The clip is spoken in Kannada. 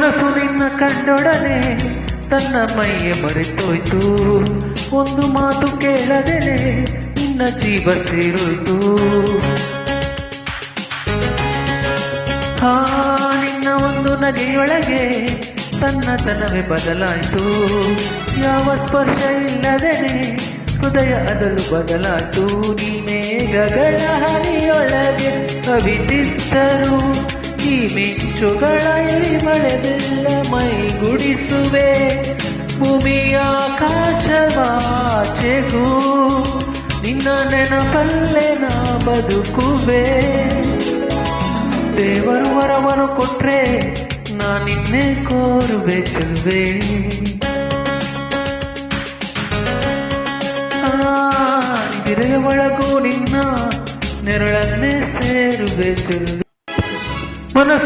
ಮನಸ್ಸು ನಿನ್ನ ಕಂಡೊಡನೆ ತನ್ನ ಮೈಯ ಮರೆತೋಯ್ತು. ಒಂದು ಮಾತು ಕೇಳದೇನೆ ನಿನ್ನ ಜೀವ ಸೇರೋಯ್ತು. ನಿನ್ನ ಒಂದು ನಗೆಯೊಳಗೆ ತನ್ನತನವೇ ಬದಲಾಯಿತು. ಯಾವ ಸ್ಪರ್ಶ ಇಲ್ಲದೇನೆ ಹೃದಯ ಅದಲು ಬದಲಾಯಿತು. ನೀ ಮೇಘಗಳ ಹನಿಯೊಳಗೆ ಕವಿತಿದ್ದರು, ಈ ಮಿಂಚುಗಳ ಈ ಮಳೆದೆಲ್ಲ ಮೈಗುಡಿಸುವೆ. ಭೂಮಿಯ ಆಕಾಶವಾಚೆಗೂ ನಿನ್ನ ನೆನಪಲ್ಲೇ ನಾ ಬದುಕುವೆ. ದೇವರು ವರವನ್ನು ಕೊಟ್ರೆ ನಾ ನಿನ್ನೆ ಕೋರುವೆ ಚೆಲುವೆ. ನಿದಿರೆಯ ಒಳಗೂ ನಿನ್ನ ನೆರಳನ್ನೇ ಸೇರುವೆ ಚೆಲುವೆ. ಮನಸ್ಸು